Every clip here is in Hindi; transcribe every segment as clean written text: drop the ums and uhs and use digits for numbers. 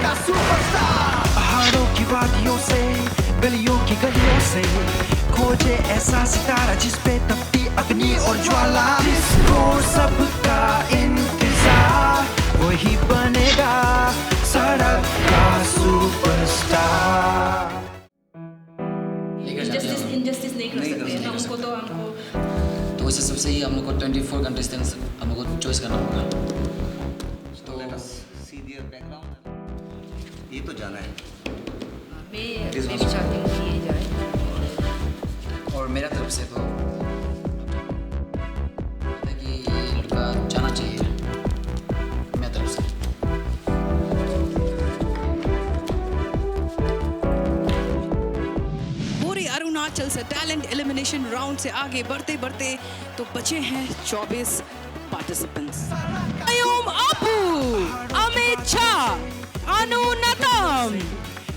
का सुपरस्टार। पहाड़ों की वादियों से गलियों की गलियों से खोजे ऐसा सितारा जिस पे तपती अग्नि और ज्वाला, जिसको सबका इंतजार, वही बनेगा सड़क का सुपरस्टार। इनजस्टिस नहीं कर सकते ना हमको, तो वैसे सबसे ही हम लोग को 24 कंटेस्टेंट्स हम लोग को चॉइस करना होगा। तो सीनियर बैकग्राउंड ये तो जाना है। मैं भी चाहती हूँ कि ये जाए। और मेरा तरफ से तो है कि ये लड़का जाना चाहिए मेरा तरफ से। पूरे अरुणाचल से टैलेंट एलिमिनेशन राउंड से आगे बढ़ते बढ़ते तो बचे हैं 24 participants. Ayom Apu, Amit Jha, Anu Natham,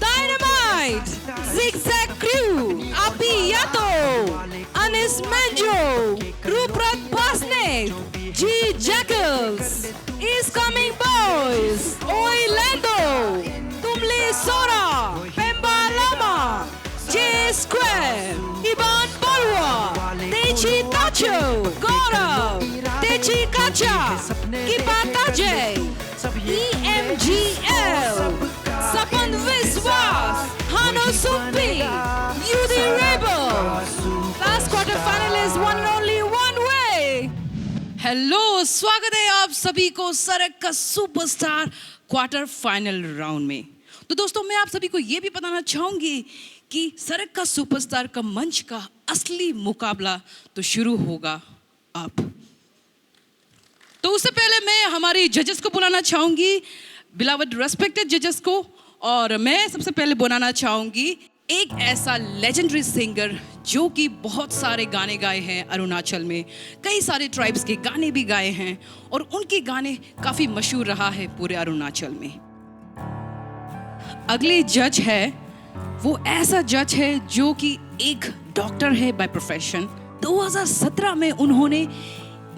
Dynamite, Zigzag Crew, अपी यातो, Anis Manjo, Ruprat Basnet, G Jackals, is coming boys, ओइलैंडो, तुमले सोरा, Pemba Lama, J Square, Iban Balwa, Techi Tacho, Gaurav, Techi Kacha, Kipata J, EMGL, Sapan Viswas, Hano Supi, Yudi Rebel. Last quarter final is one and only one way. Hello, स्वागत है आप सभी को सरक का सुपरस्टार क्वार्टर फाइनल राउंड में। तो दोस्तों, मैं आप सभी को ये भी बताना चाहूंगी कि सरक का सुपरस्टार का मंच का असली मुकाबला तो शुरू होगा अब। तो उससे पहले मैं हमारी जजेस को बुलाना चाहूंगी, बिलावड रेस्पेक्टेड जजेस को। और मैं सबसे पहले बुलाना चाहूंगी एक ऐसा लेजेंडरी सिंगर जो कि बहुत सारे गाने गाए हैं अरुणाचल में, कई सारे ट्राइब्स के गाने भी गाए हैं और उनके गाने काफ़ी मशहूर रहा है पूरे अरुणाचल में। अगले जज है, वो ऐसा जज है जो कि एक डॉक्टर है बाय प्रोफेशन। 2017 में उन्होंने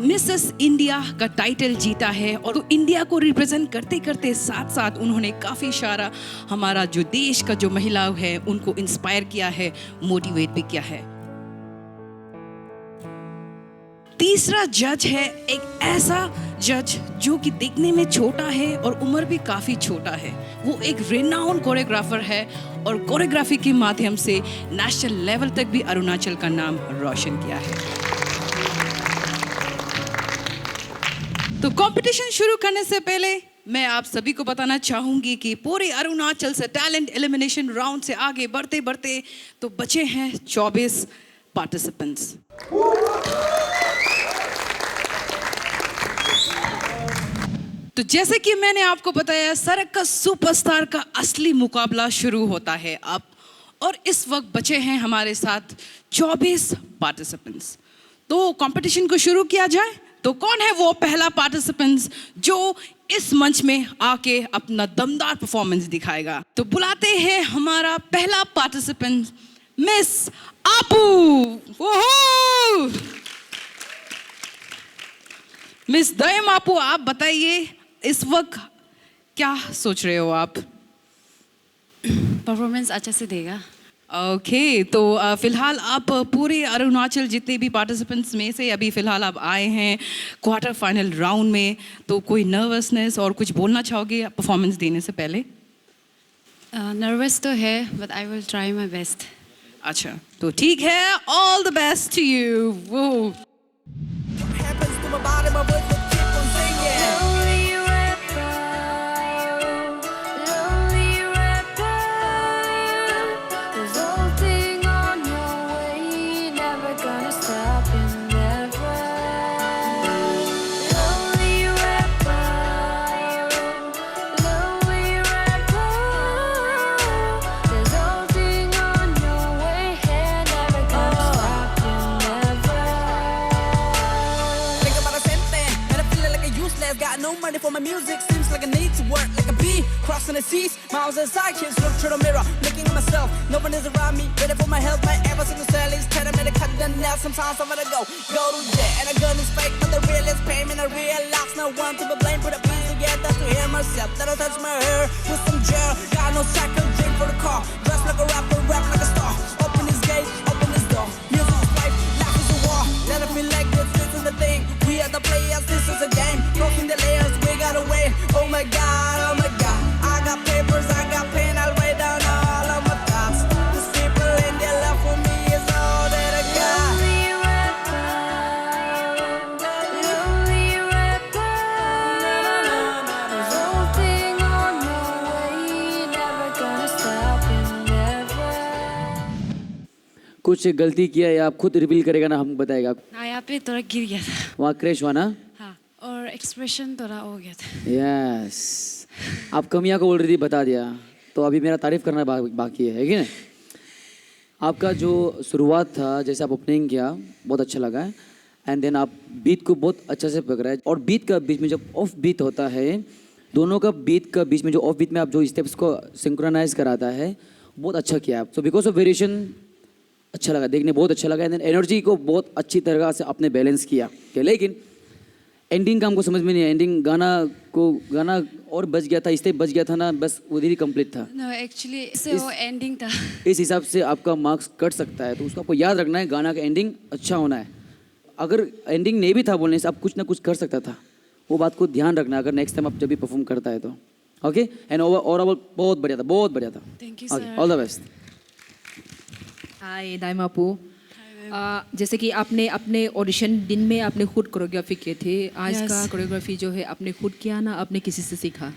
मिसेस इंडिया का टाइटल जीता है और तो इंडिया को रिप्रेजेंट करते करते साथ साथ उन्होंने काफ़ी सारा हमारा जो देश का जो महिला है उनको इंस्पायर किया है, मोटिवेट भी किया है। तीसरा जज है एक ऐसा जज जो कि देखने में छोटा है और उम्र भी काफ़ी छोटा है। वो एक रिनाउंड कोरियोग्राफर है और कोरियोग्राफी के माध्यम से नेशनल लेवल तक भी अरुणाचल का नाम रोशन किया है। तो कंपटीशन शुरू करने से पहले मैं आप सभी को बताना चाहूंगी कि पूरे अरुणाचल से टैलेंट एलिमिनेशन राउंड से आगे बढ़ते बढ़ते तो बचे हैं 24 पार्टिसिपेंट्स। तो जैसे कि मैंने आपको बताया, सरक का सुपरस्टार का असली मुकाबला शुरू होता है अब, और इस वक्त बचे हैं हमारे साथ 24 पार्टिसिपेंट्स। तो कंपटीशन को शुरू किया जाए। तो कौन है वो पहला पार्टिसिपेंट्स जो इस मंच में आके अपना दमदार परफॉर्मेंस दिखाएगा? तो बुलाते हैं हमारा पहला पार्टिसिपेंट, मिस आपू। ओहो! मिस दयम आपू, आप बताइए इस वक्त क्या सोच रहे हो आप? परफॉर्मेंस अच्छा से देगा। ओके, तो फिलहाल आप पूरे अरुणाचल जितने भी पार्टिसिपेंट्स में से अभी फिलहाल आप आए हैं क्वार्टर फाइनल राउंड में, तो कोई नर्वसनेस और कुछ बोलना चाहोगे परफॉर्मेंस देने से पहले? नर्वस तो है, but I will try my best. अच्छा, तो ठीक है, all the best to you. वो money for my music, seems like I need to work like a bee crossing the seas, miles inside, kids look through the mirror, looking at myself, no one is around me, ready for my help, my ever single cell is telling me to cut the nail, sometimes I'm gonna go to jail, and a gun is fake, but the real is payment, a real loss, no one to be blamed, put a piece together to hear myself. up, let her touch my hair with some gel. Got no cycle, drink for the car. Dress like a rapper, rap like a star. Open this gate, open this door. Music is life, life is a war. Let her feel like this is the thing. We are the players, this is a game. Broken the layers, we got away. Oh my god, oh my god. I got papers, I got pen, I'll write down all of my thoughts. These people and their love for me is all that I got. कुछ गलती किया है आप खुद रिवील करेगा ना, हम बताएगा। हाँ, यहाँ पे थोड़ा गिर गया था। वहाँ क्रैश हुआ ना? हाँ, और एक्सप्रेशन थोड़ा हो गया था। यस, आप कमियां को ऑलरेडी बता दिया, तो अभी मेरा तारीफ करना बाकी है कि नहीं? आपका जो शुरुआत था, जैसे आप ओपनिंग किया, बहुत अच्छा लगा है। एंड देन आप बीट को बहुत अच्छे से पकड़ा है। और बीट का बीच में जब ऑफ बीट होता है, दोनों का बीट का बीच में जो ऑफ बीट में आप जो स्टेप्स को सिंक्रोनाइज कराता है, बहुत अच्छा किया आप। सो बिकॉज ऑफ वेरिएशन अच्छा लगा, देखने बहुत अच्छा लगा। एंड देन एनर्जी को बहुत अच्छी तरह से आपने बैलेंस किया। लेकिन एंडिंग का हमको समझ में नहीं आया। एंडिंग गाना और बच गया था, स्टेप बच गया था ना, बस उधर ही कंप्लीट था। नो, एक्चुअली इससे वो एंडिंग था। इस हिसाब से आपका मार्क्स कट सकता है, तो उसको आपको याद रखना है, गाना का एंडिंग अच्छा होना है। अगर एंडिंग नहीं भी था बोलने से, आप कुछ ना कुछ कर सकता था, वो बात को ध्यान रखना अगर नेक्स्ट टाइम आप जब भी परफॉर्म करता है तो। ओके, एंड ओवरऑल बहुत बढ़िया था, बहुत बढ़िया था। Thank you sir. All the best. Hi Daima Apu, जैसे कि आपने अपने ऑडिशन दिन में आपने खुद कोरियोग्राफी किए थे, आज Yes. का कोरियोग्राफी जो है आपने खुद किया ना, आपने किसी से सीखा?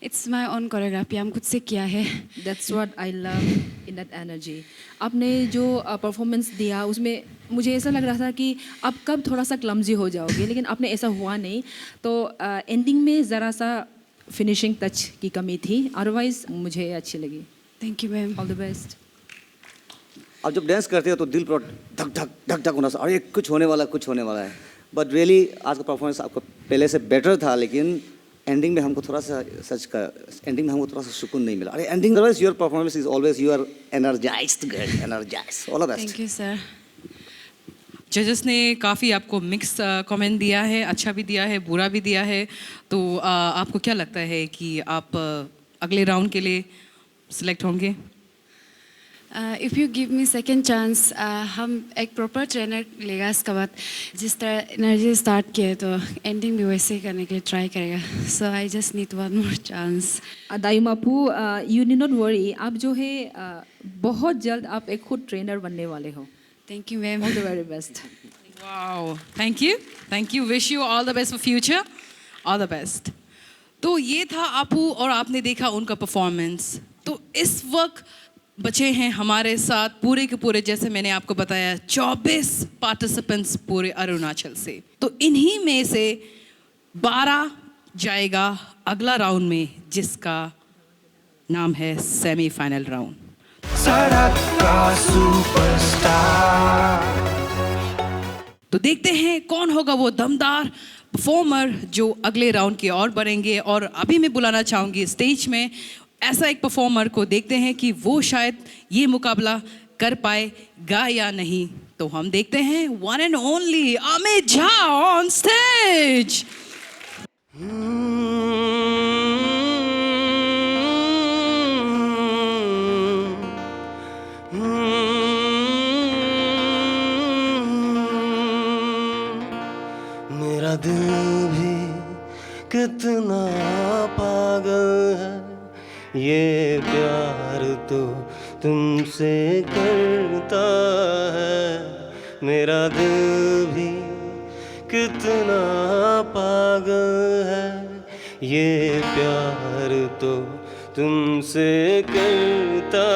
इट्स माई ओन कोरियोग्राफी, हम खुद से किया है। That's what I love in that energy. आपने जो परफॉर्मेंस दिया उसमें मुझे ऐसा लग रहा था कि आप कब थोड़ा सा क्लमजी हो जाओगे, लेकिन आपने ऐसा हुआ नहीं। तो एंडिंग में ज़रा सा फिनिशिंग टच की कमी थी, अदरवाइज मुझे अच्छी लगी। Thank you ma'am. All the best. आप जब डांस करते हो तो दिल पर धक धक धक धक होना, अरे कुछ होने वाला है। बट रियली आज का परफॉर्मेंस आपका पहले से बेटर था, लेकिन एंडिंग में हमको थोड़ा सा एंडिंग में हमको थोड़ा सा सुकून नहीं मिला। अरे ending otherwise your performance is always you are energized girl, energized. All the best. Thank you sir. जजेस ने काफ़ी आपको मिक्स कमेंट दिया है, अच्छा भी दिया है, बुरा भी दिया है। तो आपको क्या लगता है कि आप अगले राउंड के लिए सिलेक्ट होंगे? If you give me second chance, हम एक प्रॉपर ट्रेनर लेगा इसके बाद। जिस तरह एनर्जी स्टार्ट किए तो एंडिंग भी वैसे ही करने के लिए ट्राई करेगा। So I just need one more chance. Daima Apu, you need not worry, आप जो है बहुत जल्द आप एक खुद ट्रेनर बनने वाले हो। Thank you ma'am. All the very best. Wow, thank you, wish you all the best for future, all the best. तो ये था अपू और आपने देखा उनका परफॉर्मेंस। तो इस वक्त बचे हैं हमारे साथ पूरे के पूरे, जैसे मैंने आपको बताया, 24 पार्टिसिपेंट्स पूरे अरुणाचल से। तो इन्हीं में से 12 जाएगा अगला राउंड में, जिसका नाम है सेमीफाइनल राउंड। सड़क का सुपरस्टार। तो देखते हैं कौन होगा वो दमदार परफॉर्मर जो अगले राउंड की ओर बढ़ेंगे। और अभी मैं बुलाना चाहूँगी स्टेज में ऐसा एक परफॉर्मर को, देखते हैं कि वो शायद ये मुकाबला कर पाएगा या नहीं। तो हम देखते हैं one and only Amit Jha on stage. मेरा दिल भी कितना पागल है, ये प्यार तो तुमसे करता है। मेरा दिल भी कितना पागल है, ये प्यार तो तुमसे करता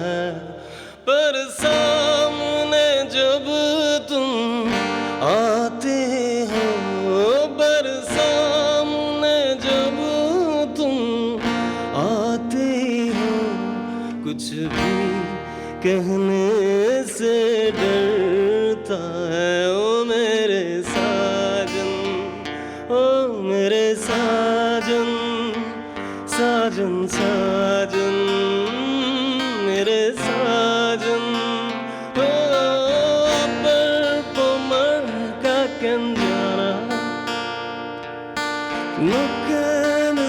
है। पर सामने जब तुम आते हो, पर सामने जब तुम आते हो, कुछ भी कहने से डरता है। ओ मेरे साजन, ओ मेरे साजन, साजन साजन, मेरे साजन। ओ पर पमर का कंजाना, look at me,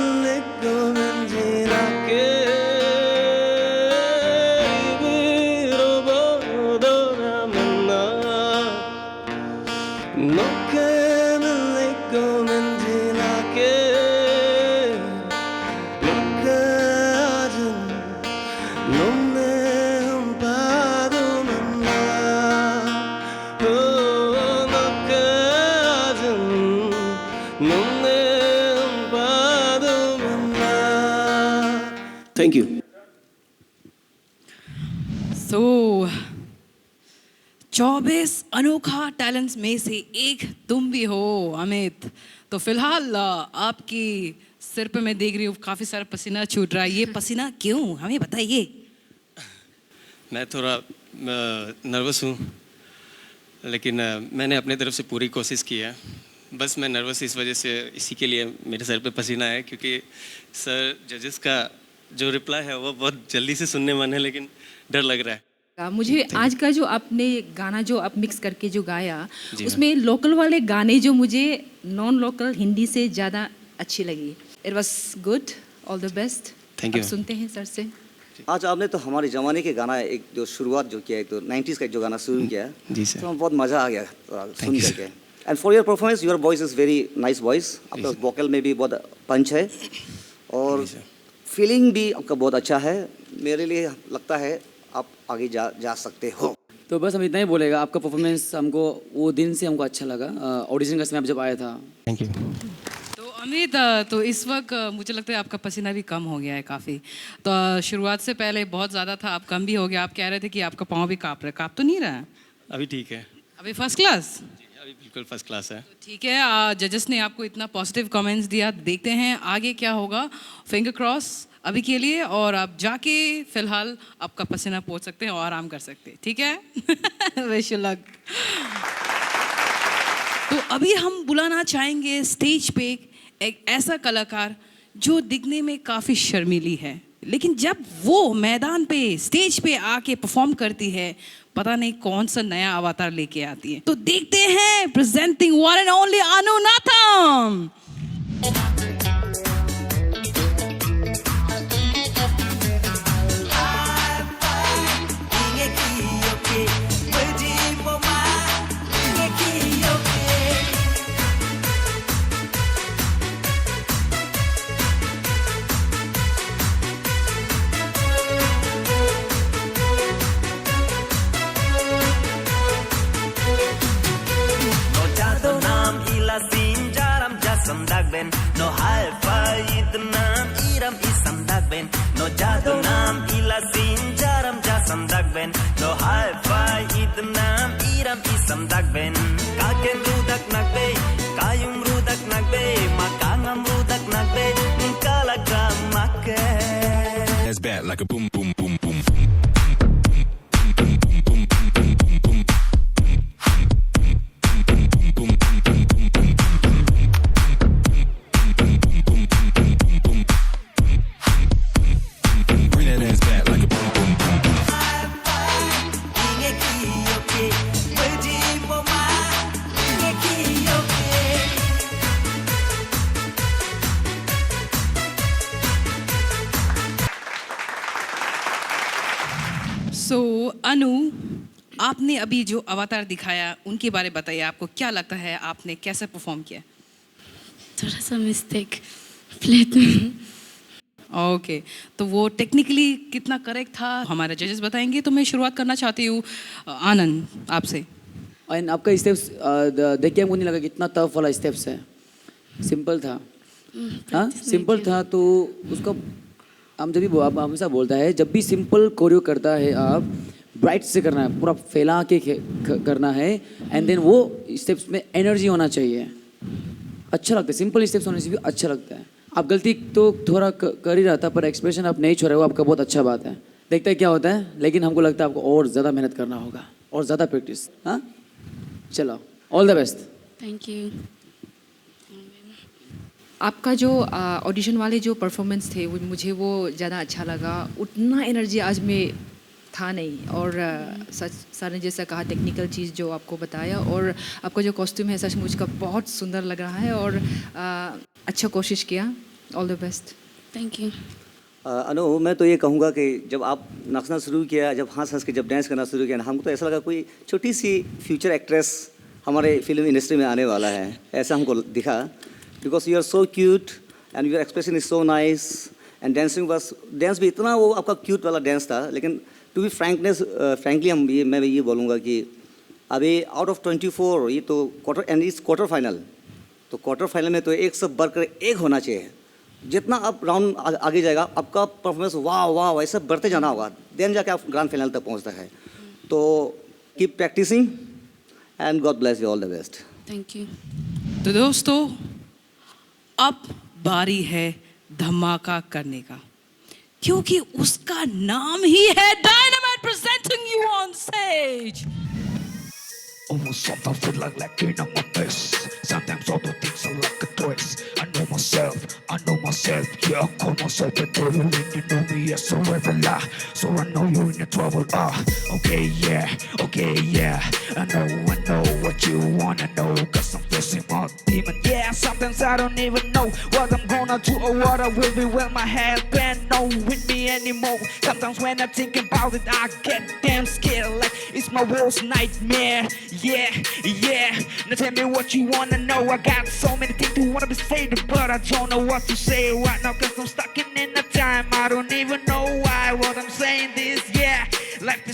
thank you. So 24 अनोखा टैलेंट्स में से एक तुम भी हो अमित। तो फिलहाल आपकी सिर पे मैं देख रही हूँ काफ़ी सारा पसीना छूट रहा है। ये पसीना क्यों, हमें बताइए। मैं थोड़ा नर्वस हूँ, लेकिन मैंने अपने तरफ से पूरी कोशिश की है। बस मैं नर्वस इस वजह से, इसी के लिए मेरे सर पे पसीना है, क्योंकि सर जजेस का जो रिप्लाई है वो बहुत जल्दी से सुनने मन है, लेकिन डर लग रहा है। मुझे आज का जो आपने गाना जो आप मिक्स करके जो गाया, जी हाँ। उसमें लोकल वाले गाने जो मुझे नॉन लोकल हिंदी से ज़्यादा अच्छी लगी। It was good, all the best. Thank you. अब सुनते हैं सर से। आज आपने तो हमारे ज़माने के गाना एक जो शुरुआत जो किया है, तो 90s का जो गाना शुरू किया है, जी सर। तो बहुत मज़ा आ गया सुन you, करके। And for your performance, your voice is very nice voice. आपका वोकल में भी बहुत पंच है और जी सर। फीलिंग भी आपका बहुत अच्छा है। मेरे लिए लगता है आप आगे जा सकते हो। तो बस हम इतना ही बोलेगा। आपका परफॉर्मेंस हमको वो दिन से हमको अच्छा लगा, ऑडिशन का समय आप जब आया था। Thank you. तो अमित, तो इस वक्त मुझे लगता है आपका पसीना भी कम हो गया है काफ़ी। तो शुरुआत से पहले बहुत ज़्यादा था, अब कम भी हो गया। आप कह रहे थे कि आपका पाँव भी काँप रहा है, काँप तो नहीं रहा है? अभी ठीक है। अभी फर्स्ट क्लास? अभी बिल्कुल फर्स्ट क्लास है। ठीक है, जजेस ने आपको इतना पॉजिटिव कमेंट्स दिया, देखते हैं आगे क्या होगा। फिंगर क्रॉस अभी के लिए, और आप जाके फिलहाल आपका पसीना पोंछ सकते हैं और आराम कर सकते हैं, ठीक है? Wish you luck. तो अभी हम बुलाना चाहेंगे स्टेज पे एक ऐसा कलाकार जो दिखने में काफ़ी शर्मीली है, लेकिन जब वो मैदान पे स्टेज पे आके परफॉर्म करती है, पता नहीं कौन सा नया अवतार लेके आती है। तो देखते हैं, presenting one and only Anu Natham. No hi-fi idnam iram isam dagben. No jadu nam ila sinjaram jasam dagben. No hi-fi idnam iram isam dagben. Kaken rudak nagbe, kayum rudak nagbe, makangam rudak nagbe, kalakam makke. That's bad like a boom boom boom boom. सो अनु, आपने अभी जो अवतार दिखाया उनके बारे में बताइए। आपको क्या लगता है, आपने कैसे परफॉर्म किया? थोड़ा सा मिस्टेक प्लेट में। ओके, तो वो टेक्निकली कितना करेक्ट था हमारे जजेस बताएंगे। तो मैं शुरुआत करना चाहती हूँ आनंद आपसे। एंड आपका स्टेप्स देख के हमको नहीं लगा कितना टफ वाला स्टेप्स है, सिंपल था। हाँ, सिंपल था। तो उसका हम जब भी आप हमेशा बोलता है, जब भी सिंपल कोरियो करता है आप ब्राइट से करना है, पूरा फैला के करना है, एंड देन वो स्टेप्स में एनर्जी होना चाहिए। अच्छा लगता है, सिंपल स्टेप्स होने से भी अच्छा लगता है। आप गलती तो थोड़ा कर ही रहा था, पर एक्सप्रेशन आप नहीं छोड़ रहे हो, आपका बहुत अच्छा बात है। देखते हैं क्या होता है, लेकिन हमको लगता है आपको और ज़्यादा मेहनत करना होगा और ज़्यादा प्रैक्टिस। हाँ, चलो, all the best. Thank you. आपका जो ऑडिशन वाले जो परफॉर्मेंस थे, मुझे वो ज़्यादा अच्छा लगा। उतना एनर्जी आज में था नहीं, और सच सर ने जैसा कहा टेक्निकल चीज़ जो आपको बताया, और आपका जो कॉस्ट्यूम है सचमुच का बहुत सुंदर लग रहा है, और अच्छा कोशिश किया। All the best. Thank you. Anu, मैं तो ये कहूँगा कि जब आप नाचना शुरू किया, जब हंस हंस के जब डांस करना शुरू किया, हमको तो ऐसा लगा कोई छोटी सी फ्यूचर एक्ट्रेस हमारे फिल्म इंडस्ट्री में आने वाला है, ऐसा हमको दिखा। Because you are so cute and your expression is so nice, and dance भी इतना वो आपका क्यूट वाला डांस था। लेकिन टू बी फ्रैंकली मैं ये बोलूँगा कि अभी आउट ऑफ 24 ये तो क्वार्टर फाइनल, तो क्वार्टर फाइनल में तो एक सब बढ़कर एक होना चाहिए। जितना आप राउंड आगे जाएगा आपका परफॉर्मेंस वाह वाह वैसे बढ़ते जाना होगा, देन जाके आप ग्रैंड फाइनल तक पहुंचता है। तो keep practicing and God bless you, all the best. Thank you. तो दोस्तों अब बारी है धमाका करने का, क्योंकि उसका नाम ही है dynamite presenting you on stage. Almost sometimes feel like king on my best. Sometimes all the things are like a twist. I know myself, yeah, I call myself a devil. And you know me as a rebel, so I know you're in trouble. Okay, yeah, I know what you wanna know. Cause I'm facing my demon. Yeah, sometimes I don't even know what I'm gonna do or what I will be when my head bent. No with me anymore. Sometimes when I think about it, I get damn scared. Like it's my worst nightmare. Yeah. Now tell me what you wanna know. I got so many things to wanna be said, but I don't know what to say right now. Cause I'm stuck in a time. I don't even know why what I'm saying this. Yeah, life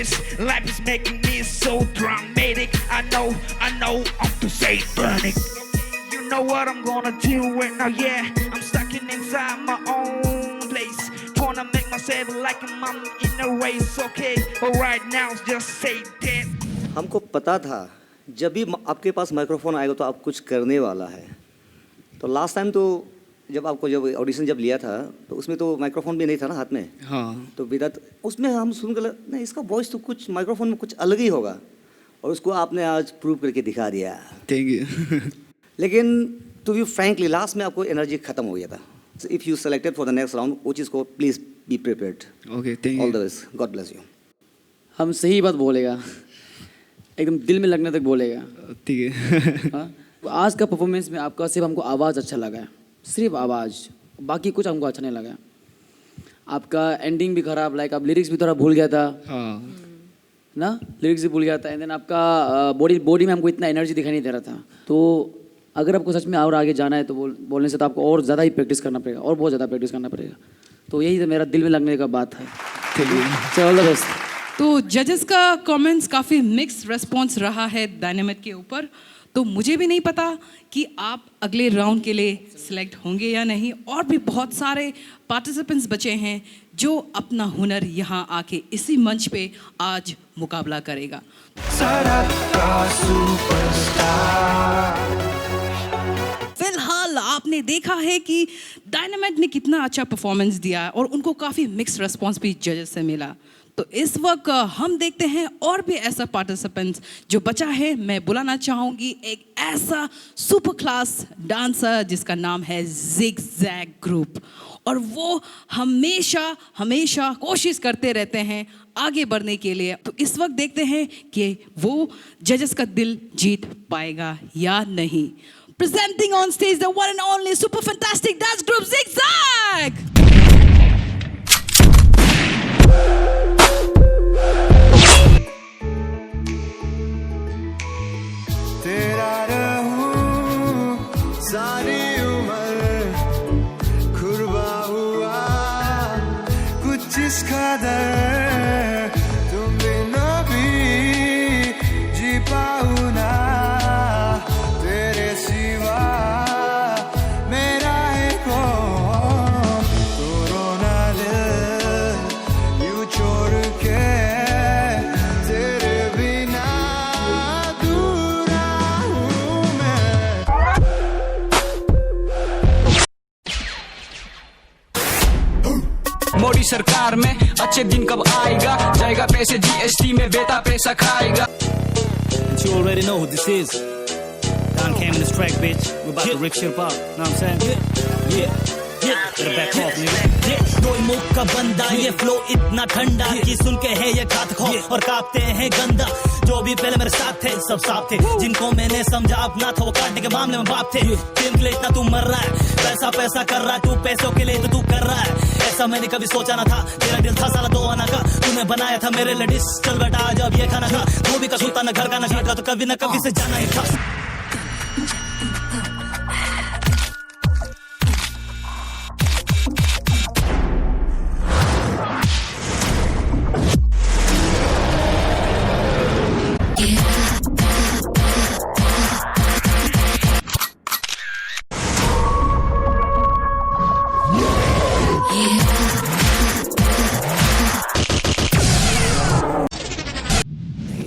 is making me so dramatic. I know I'm too satanic. You know what I'm gonna do right now. Yeah, I'm stuck inside my own place. Trying to make myself like I'm in a race. Okay, but right now just say that. हमको पता था जब भी आपके पास माइक्रोफोन आएगा तो आप कुछ करने वाला है। तो लास्ट टाइम तो जब ऑडिशन जब लिया था तो उसमें तो माइक्रोफोन भी नहीं था ना हाथ में। हाँ। तो विदाउट उसमें हम सुन कर नहीं, इसका वॉइस तो कुछ माइक्रोफोन में कुछ अलग ही होगा, और उसको आपने आज प्रूव करके दिखा दिया। Thank you. लेकिन टू बी फ्रैंकली लास्ट में आपको एनर्जी खत्म हो गया था। If you selected for the next round, वो चीज़ को please be prepared. Okay, thank you. All the best, God bless you. हम सही बात बोलेगा, एकदम दिल में लगने तक बोलेगा। ठीक है। हाँ, आज का परफॉर्मेंस में आपका सिर्फ हमको आवाज़ अच्छा लगा है, सिर्फ आवाज़, बाकी कुछ हमको अच्छा नहीं लगा। आपका एंडिंग भी खराब, लाइक आप लिरिक्स भी थोड़ा भूल गया था। हाँ ना, लिरिक्स भी भूल गया था। एंड देन आपका बॉडी में हमको इतना एनर्जी दिखाई नहीं दे रहा था। तो अगर आपको सच में और आगे जाना है तो बोलने से तो आपको और ज़्यादा ही प्रैक्टिस करना पड़ेगा, और बहुत ज़्यादा प्रैक्टिस करना पड़ेगा। तो यही तो मेरा दिल में लगने का बात है। चलो बस। तो जजेस का कमेंट्स काफ़ी मिक्स रिस्पॉन्स रहा है डायनामाइट के ऊपर। तो मुझे भी नहीं पता कि आप अगले राउंड के लिए सिलेक्ट होंगे या नहीं। और भी बहुत सारे पार्टिसिपेंट्स बचे हैं जो अपना हुनर यहाँ आके इसी मंच पे आज मुकाबला करेगा। फिलहाल आपने देखा है कि डायनामाइट ने कितना अच्छा परफॉर्मेंस दिया और उनको काफ़ी मिक्स रिस्पॉन्स भी जजेस से मिला। तो इस वक्त हम देखते हैं और भी ऐसा पार्टिसिपेंट्स जो बचा है। मैं बुलाना चाहूँगी एक ऐसा सुपर क्लास डांसर जिसका नाम है जिग जैग ग्रुप, और वो हमेशा कोशिश करते रहते हैं आगे बढ़ने के लिए। तो इस वक्त देखते हैं कि वो जजेस का दिल जीत पाएगा या नहीं। Presenting on stage the one and only super fantastic dance group Zig Zag. तेरा रहूं सारी उम्र कुर्बा हुआ कुछ इस कदर, तुम बिना भी जी पाऊं ना तेरे सिवा मेरा है कौन। तो रोना दिल यूं छोड़ के तेरे बिना मोदी सरकार में अच्छे दिन कब आएगा, जाएगा पैसे जीएसटी में, बेटा पैसा खाएगा। You already know who this is. Don came in this track, bitch. We're about to rip shit up. Know what I'm saying? Yeah. Better back off, nigga. कोई मुख का बंदा, ये फ्लो इतना ठंडा कि सुन के है ये घातक और कांपते हैं गंदा। जो भी पहले मेरे साथ थे सब साफ थे, जिनको मैंने समझा अपना था वो काटने के मामले में बाप थे। फिल्म के लिए इतना तू मर रहा है, पैसा कर रहा है तू, पैसों के लिए तो तू कर रहा है। ऐसा मैंने कभी सोचा ना था, तेरा दिल था साला 2 आना का, तूने बनाया था मेरे लिए डिश। चल बेटा आज अब ये खाना खा, धोबी का सुल्तान घर का नशा, तो कभी ना कभी से जाना ही था।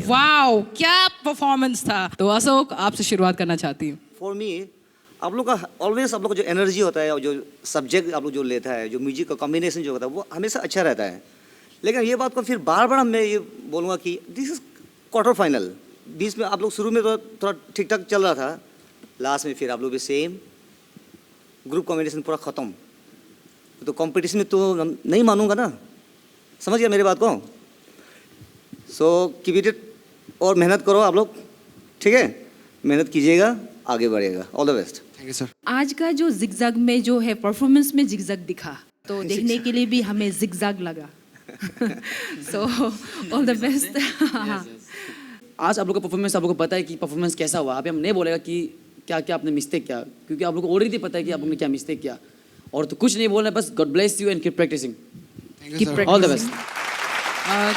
वाओ, क्या परफॉर्मेंस था। तो अशोक, आपसे शुरुआत करना चाहती हूँ। फॉर मी, आप लोग का ऑलवेज आप लोग का जो एनर्जी होता है और जो सब्जेक्ट आप लोग जो लेता है, जो म्यूजिक का कॉम्बिनेशन जो होता है वो हमेशा अच्छा रहता है। लेकिन ये बात को फिर बार बार मैं ये बोलूँगा कि दिस इज क्वार्टर फाइनल। बीच में आप लोग शुरू में तो थोड़ा ठीक ठाक चल रहा था, लास्ट में फिर आप लोग भी सेम ग्रुप कॉम्बिनेशन पूरा ख़त्म। तो कंपटीशन में तो नहीं मानूंगा ना, समझ गया मेरी बात को। सो कीप इट और मेहनत करो आप लोग, ठीक है, मेहनत कीजिएगा, आगे बढ़िएगा। All the best. Thank you sir. आज का जो जिगजैग में जो है परफॉर्मेंस में जिगजैग दिखा, तो देखने के लिए भी हमें जिगजैग लगा। So all the best. आज आप लोग का परफॉर्मेंस, आप लोग को पता है कि परफॉर्मेंस कैसा हुआ। अभी हम नहीं बोलेगा कि क्या क्या आपने मिस्टेक किया, क्योंकि आप लोग को ऑलरेडी पता है कि आप लोगों ने क्या मिस्टेक किया, और तो कुछ नहीं बोलना है, बस God bless you and keep practicing. All the best.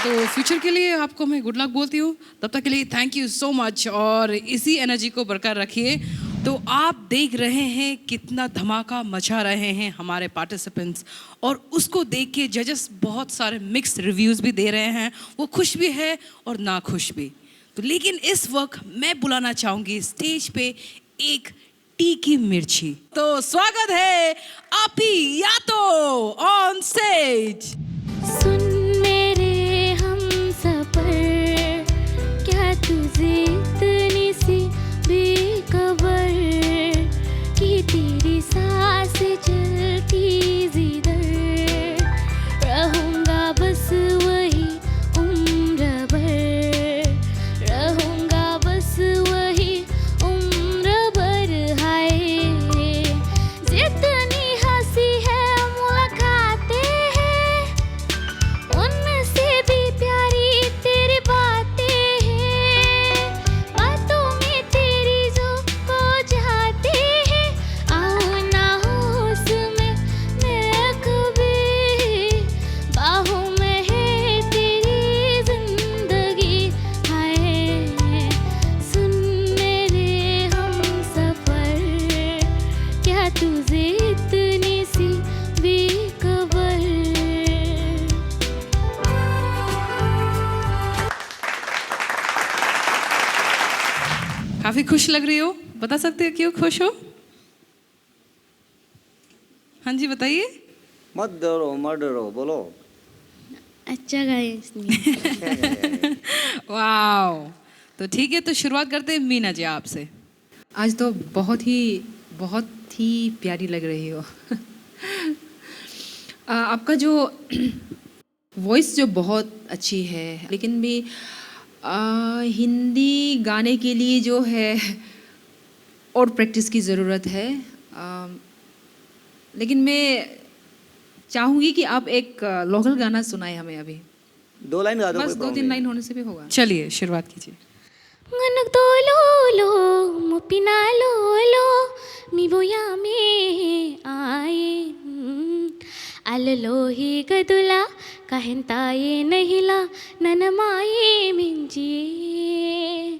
तो फ्यूचर के लिए आपको मैं गुड लक बोलती हूँ। तब तक के लिए थैंक यू सो मच, और इसी एनर्जी को बरकरार रखिए। तो आप देख रहे हैं कितना धमाका मचा रहे हैं हमारे पार्टिसिपेंट्स, और उसको देख के जजेस बहुत सारे मिक्स रिव्यूज़ भी दे रहे हैं। वो खुश भी है और ना खुश भी। तो लेकिन इस वक्त मैं बुलाना चाहूँगी स्टेज पे एक तीखी मिर्ची। तो स्वागत है आपी यातो ऑन स्टेज। सुन मेरे हमसफर, क्या तुझे इतनी सी बेखबर कि तेरी सांस चलती जिधर, रहूंगा बस वही उम्र भर, रहूंगा बस वही उम्र भर। हाय जितनी हंसी है मुलाकातें हैं, उनसे भी प्यारी तेरी बातें हैं, बातों में तेरी जो खो जाते हैं। आओ ना होश में मैं कभी, बाहों में है तेरी जिंदगी। हाय सुन मेरे हमसफर, क्या तुझे इतनी सी बेखबर। काफी खुश लग रही हो, बता सकते हो क्यों खुश हो? हाँ जी बताइए। मत डरो, बोलो। अच्छा गाया इसने। वाओ, तो ठीक है, तो शुरुआत करते हैं मीना जी आपसे। आज तो बहुत ही प्यारी लग रही हो। आपका जो वॉइस जो बहुत अच्छी है, लेकिन भी हिंदी गाने के लिए जो है और प्रैक्टिस की ज़रूरत है। लेकिन मैं चाहूँगी कि आप एक लोकल गाना सुनाए हमें अभी। 2 लाइन गा दो, बस 2-3 लाइन होने से भी होगा। चलिए शुरुआत कीजिए। Nganak to lolo, mo pinalolo, mi boyame aaye. Alalohi gadula, kahentaye nahila, nanamaye minji.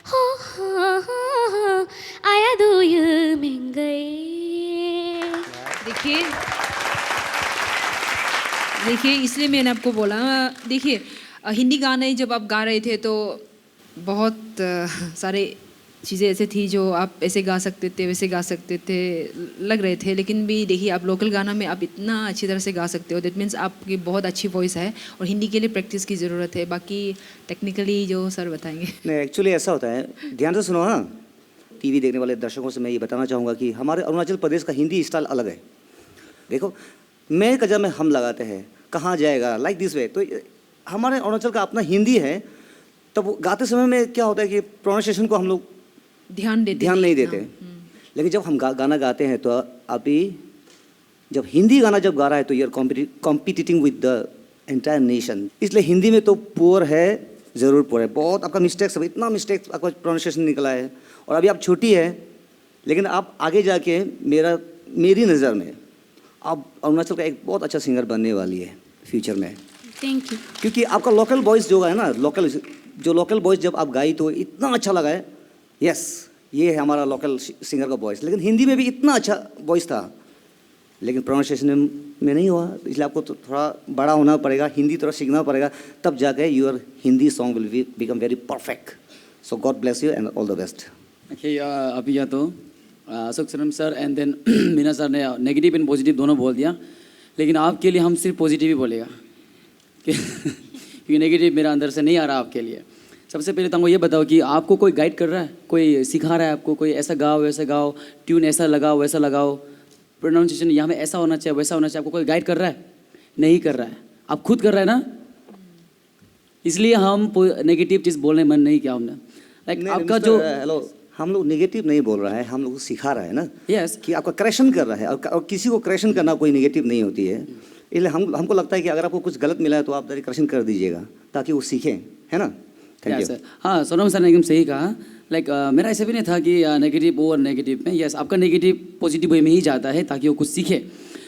Ho ho ho, aya duyu mengaye. देखिए इसलिए मैंने आपको बोला। देखिए हिंदी गाने जब आप गा रहे थे तो बहुत सारे चीज़ें ऐसे थी जो आप ऐसे गा सकते थे, वैसे गा सकते थे, लग रहे थे। लेकिन भी देखिए आप लोकल गाना में आप इतना अच्छी तरह से गा सकते हो, दैट मीन्स आपकी बहुत अच्छी वॉइस है। और हिंदी के लिए प्रैक्टिस की ज़रूरत है, बाकी टेक्निकली जो सर बताएंगे। नहीं, एक्चुअली ऐसा होता है, ध्यान से सुनो। हाँ, टीवी देखने वाले दर्शकों से मैं ये बताना चाहूँगा कि हमारे अरुणाचल प्रदेश का हिंदी स्टाइल अलग है। देखो, मैं कजा में हम लगाते हैं, कहाँ जाएगा, लाइक दिस वे। तो हमारे अरुणाचल का अपना हिंदी है, तब गाते समय में क्या होता है कि प्रोनाउंसिएशन को हम लोग ध्यान नहीं देते। लेकिन जब हम गाना गाते हैं तो अभी जब हिंदी गाना जब गा रहा है तो you're competing with the entire nation. इसलिए हिंदी में तो पुअर है, ज़रूर पुअर है, बहुत आपका मिस्टेक्स, इतना मिस्टेक्स आपका प्रोनाउंसिएशन निकला है। और अभी आप छोटी है, लेकिन आप आगे जाके मेरी नज़र में आप अरुणाचल का एक बहुत अच्छा सिंगर बनने वाली है फ्यूचर में। Thank you. क्योंकि आपका लोकल वॉइस जो है ना, लोकल वॉइस जब आप गाई तो इतना अच्छा लगा है। यस, ये है हमारा लोकल सिंगर का वॉइस। लेकिन हिंदी में भी इतना अच्छा वॉइस था, लेकिन प्रोनाउंसिएशन में नहीं हुआ, इसलिए आपको तो थोड़ा बड़ा होना पड़ेगा, हिंदी थोड़ा सीखना पड़ेगा, तब जाके your Hindi song will become very perfect. So God bless you and all the best. Okay, अभी या तो Ashok Sharma sir and then Meena sir ने नेगेटिव एंड पॉजिटिव दोनों बोल दिया, लेकिन आपके लिए हम सिर्फ पॉजिटिव ही बोलेगा क्योंकि नेगेटिव मेरा अंदर से नहीं आ रहा आपके लिए. सबसे पहले तो हमको ये बताओ कि आपको कोई गाइड कर रहा है, कोई सिखा रहा है आपको, कोई ऐसा गाओ वैसा गाओ, ट्यून ऐसा लगाओ वैसा लगाओ, प्रोनाउंसिएशन यहाँ में ऐसा होना चाहिए वैसा होना चाहिए, आपको कोई गाइड कर रहा है? नहीं कर रहा है, आप खुद कर रहे हैं ना. इसलिए हम नेगेटिव चीज़ बोलने मन नहीं किया हमने. लाइक आपका जो हेलो, हम लोग नेगेटिव नहीं बोल रहा है, हम लोग को सिखा रहा है ना. यस, कि आपका करेक्शन कर रहा है, और किसी को करेक्शन करना कोई नेगेटिव नहीं होती है. इसलिए हमको लगता है कि अगर आपको कुछ गलत मिला है तो आप करेक्शन कर दीजिएगा ताकि वो सीखें, है ना. Thank you. हाँ, सोनम सर ने एकदम सही कहा. लाइक मेरा ऐसा भी नहीं था कि नेगेटिव और नेगेटिव में. यस, आपका नेगेटिव पॉजिटिव वे में ही जाता है ताकि वो कुछ सीखे.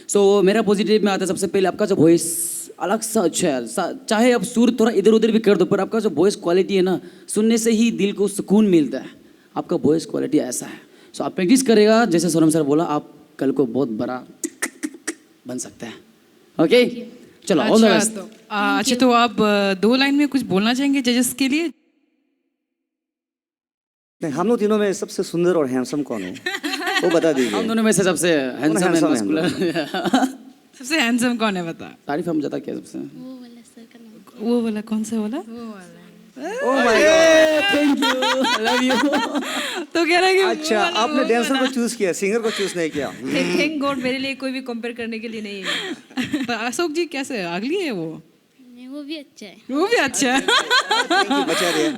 सो मेरा पॉजिटिव में आता है सबसे पहले आपका जो वॉइस अलग सा अच्छा है. चाहे आप सुर थोड़ा इधर उधर भी कर दो, पर आपका जो वॉइस क्वालिटी है ना, सुनने से ही दिल को सुकून मिलता है. आपका वॉइस क्वालिटी ऐसा है. सो आप प्रैक्टिस करेगा, जैसे सोनम सर बोला, आप कल को बहुत बड़ा बन सकते हैं. ओके, चलो ऑल द बेस्ट. अच्छा, तो आप 2 लाइन में कुछ बोलना चाहेंगे जजेस के लिए? नहीं, हम लोग तीनों में सबसे सुंदर और हैंडसम कौन है वो बता दीजिए. हम दोनों में से सबसे हैंडसम है, मस्कुलर. सबसे हैंडसम कौन है बता? तारीफ हम ज्यादा किया सबसे. वो वाला कौन सा वाला? Oh my God, thank you, love you. तो कह रहा है कि अच्छा, आपने डांसर को चूज किया, सिंगर को चूज नहीं किया. थैंक गॉड, मेरे लिए कोई भी कंपेयर करने के लिए नहीं है. तो अशोक जी कैसे अगली है वो भी अच्छा है. वो भी अच्छा है. बचा दिया.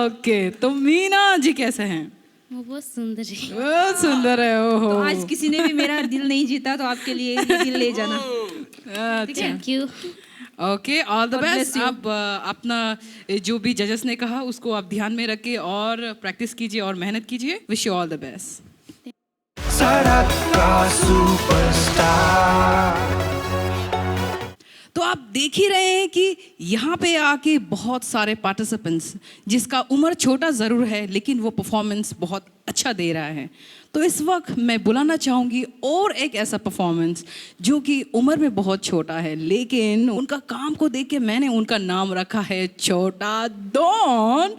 ओके, तो मीना जी कैसे हैं? वो बहुत सुंदर है. बहुत सुंदर है. ओहो, तो आज किसी ने भी मेरा दिल नहीं जीता, तो आपके लिए ये दिल ले जाना. अच्छा, thank you. Okay, all the God bless best. you. आप अपना जो भी जजेस ने कहा उसको आप ध्यान में रखिए और प्रैक्टिस कीजिए और मेहनत कीजिए. Wish you all the best. सड़क का सुपरस्टार. तो आप देख ही रहे हैं कि यहाँ पे आके बहुत सारे पार्टिसिपेंट्स, जिसका उम्र छोटा ज़रूर है लेकिन वो परफॉर्मेंस बहुत अच्छा दे रहा है. तो इस वक्त मैं बुलाना चाहूँगी और एक ऐसा परफॉर्मेंस जो कि उम्र में बहुत छोटा है, लेकिन उनका काम को देख के मैंने उनका नाम रखा है छोटा डॉन.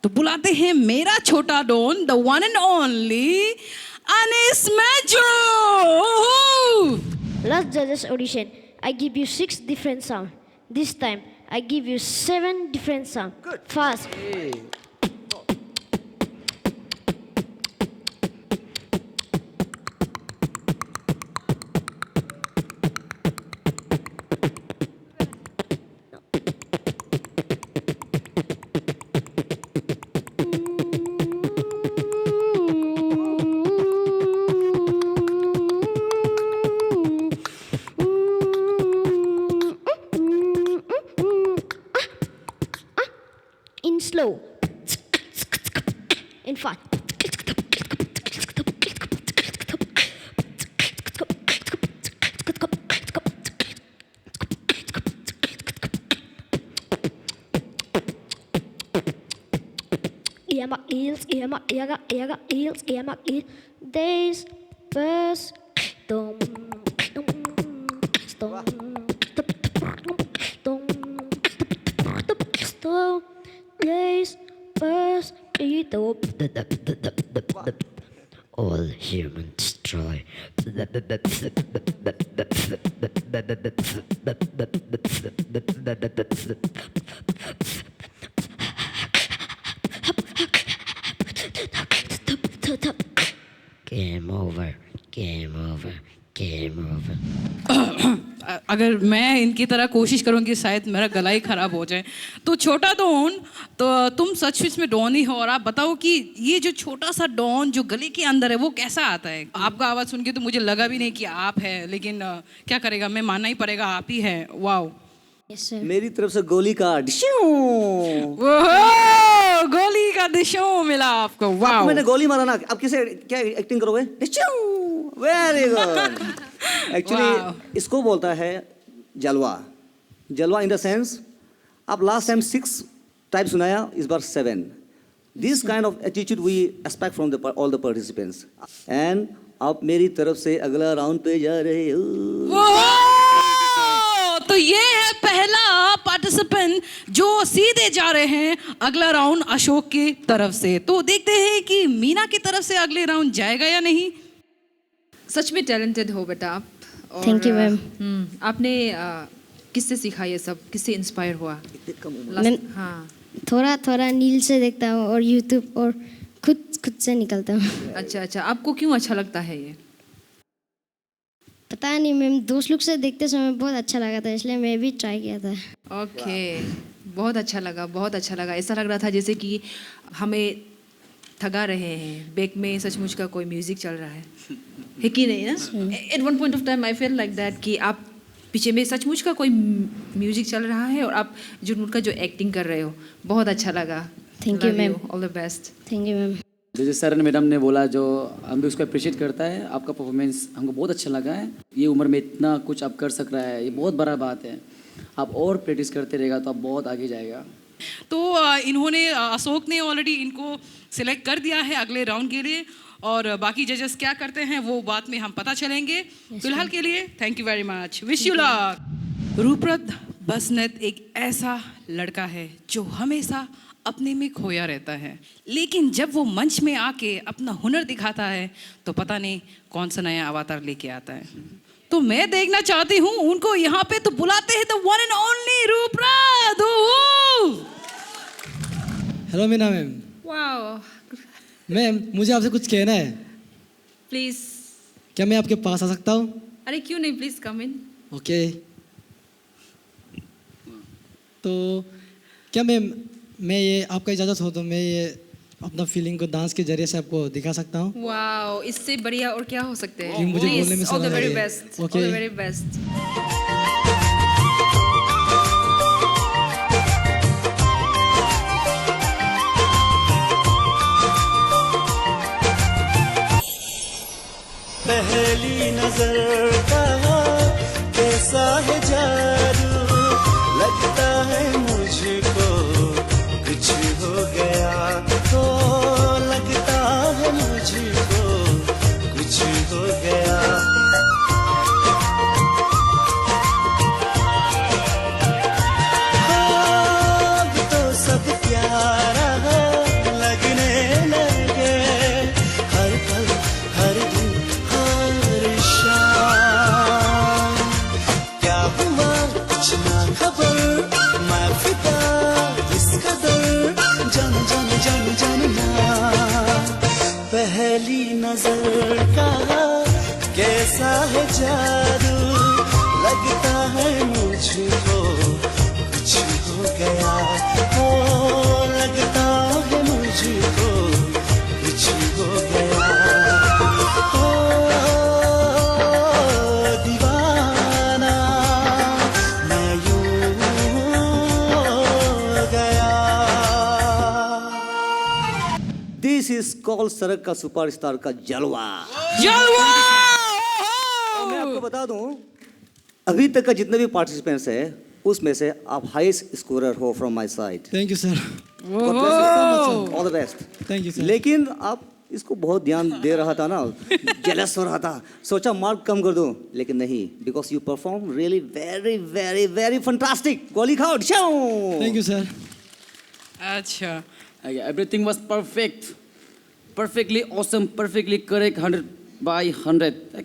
तो बुलाते हैं मेरा छोटा don, the one and only Anis Manjo. Last judges audition, I give you 6 different sounds. This time, I give you 7 different sounds. Good. Fast. Hey. In slow. In fast. Days, verse, dum, dum, dum, dum, dum, days, verse, all humans destroy. Game over, game over, game over. अगर मैं इनकी तरह कोशिश करूँगी शायद मेरा गला ही खराब हो जाए. तो छोटा डॉन, तो तुम सचमुच में डॉन ही हो, और आप बताओ कि ये जो छोटा सा डॉन जो गले के अंदर है वो कैसा आता है? आपका आवाज़ सुन के तो मुझे लगा भी नहीं कि आप है, लेकिन क्या करेगा, मैं मानना ही पड़ेगा आप ही है. वाओ. मेरी तरफ से गोली का गोली का डिशो मिला आपको. वाओ, मैंने गोली मारा ना. आप किसे क्या एक्टिंग करोगे? Very good. एक्चुअली इसको बोलता है जलवा. जलवा इन द सेंस, आप लास्ट टाइम 6 टाइप सुनाया, इस बार 7. This kind of attitude we expect from all the participants. And आप मेरी तरफ से अगला राउंड पे जा रहे हो। तो ये है पहला पार्टिसिपेंट जो सीधे जा रहे हैं अगला राउंड अशोक की तरफ से। तो देखते हैं कि मीना की तरफ से अगले राउंड जाएगा या नहीं। सच में टैलेंटेड हो बेटा आप। और, Thank you, ma'am. आपने किससे सीखा ये सब, किससे इंस्पायर हुआ? मैम हाँ, थोड़ा थोड़ा नील से देखता हूँ और यूट्यूब और खुद से निकलता हूँ। अच्छा अच्छा, आपको क्यों अच्छा लगता है ये? पता नहीं मैम, दोस्त लोग से देखते समय बहुत अच्छा लगा था, इसलिए मैं भी ट्राई किया था। ओके, बहुत अच्छा लगा, बहुत अच्छा लगा। ऐसा लग रहा था जैसे कि हमें थका रहे हैं, बैक में सचमुच का कोई म्यूजिक चल रहा है कि नहीं ना? At one point of time I feel like that कि आप पीछे में सचमुच का कोई म्यूजिक चल रहा है और आप जुनून का जो एक्टिंग कर रहे हो, बहुत अच्छा लगा। Thank you ma'am. All the best. Thank you ma'am. जैसे सर मैडम ने बोला, जो हम भी उसको अप्रिशिएट करता है, आपका परफॉर्मेंस हमको बहुत अच्छा लगा है। ये उम्र में इतना कुछ आप कर सक रहा है, ये बहुत बड़ा बात है। आप और प्रैक्टिस करते रहेगा तो आप बहुत आगे जाएगा। तो इन्होंने अशोक ने ऑलरेडी इनको सिलेक्ट कर दिया है अगले राउंड के लिए, और बाकी जजेस क्या करते हैं वो बाद में हम पता चलेंगे। फिलहाल के लिए thank you very much, wish you luck. Ruprat Basnet एक ऐसा लड़का है जो हमेशा अपने में खोया रहता है, लेकिन जब वो मंच में आके अपना हुनर दिखाता है तो पता नहीं कौन सा नया अवतार लेके आता है। तो मैं देखना चाहती हूँ उनको यहाँ पे। तो बुलाते हैं the one and only Ruprat. Hello Meena ma'am. Wow ma'am, मुझे आपसे कुछ कहना है। प्लीज। क्या मैं आपके पास आ सकता हूँ? अरे क्यों नहीं, प्लीज कम इन। ओके। तो क्या मैं ये आपका इजाज़त हो तो मैं ये अपना फीलिंग को डांस के जरिए से आपको दिखा सकता हूँ? वाओ, इससे बढ़िया और क्या हो सकते हैं? जी, मुझे बोलने में ऑल द शर्म आ वेरी रही है। Best, all Okay. The very best. पहली नजर का कैसा है जादू, लगता है मुझको कुछ हो गया, तो लगता है मुझको कुछ हो गया। अब तो सब प्यारा लगने लगे, हर पल हर दिन हर शाम। क्या हुआ कुछ ना खबर, मैं फिदा इस कदर, जन जन जन जनना। पहली नजर का कैसा है जादू, लगता है मुझको कुछ हो गया, ओ लगता है मुझको कुछ हो गया। ओ दीवाना मैं यूं गया। दिस इज कॉल्ड सरक का सुपरस्टार का जलवा। जलवा। और मैं आपको बता दूं, अभी तक का जितने भी पार्टिसिपेंट्स हैं उसमें से आप हाईएस्ट स्कोरर हो from my side. Thank you sir. All the best. Thank you sir. लेकिन आप इसको बहुत ध्यान दे रहा था ना, जेलस हो रहा था, सोचा मार्क कम कर दूं, लेकिन नहीं, because you perform really very very very fantastic. गोली खाओ। Thank you sir. अच्छा, everything was perfect, perfectly awesome, perfectly correct, 100/100।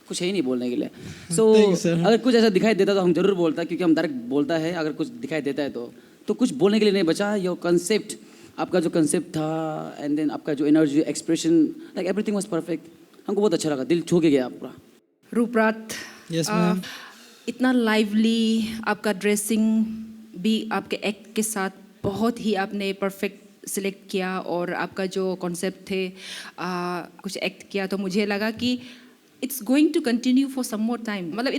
कुछ है ही नहीं बोलने के लिए। सो अगर कुछ ऐसा दिखाई देता तो हम जरूर बोलता, क्योंकि हम डायरेक्ट बोलता है। अगर कुछ दिखाई देता है तो कुछ बोलने के लिए नहीं बचा। योर कंसेप्ट, आपका जो कंसेप्ट था, एंड देन आपका जो energy, expression, like everything was perfect. हमको बहुत अच्छा लगा, दिल छू के गया पूरा। रूपरत, यस मैम। इतना लाइवली आपका ड्रेसिंग भी आपके एक्ट के साथ बहुत ही आपने परफेक्ट सिलेक्ट किया, और आपका जो कॉन्सेप्ट थे कुछ एक्ट किया, तो मुझे लगा कि it's going to continue for some more time. मतलब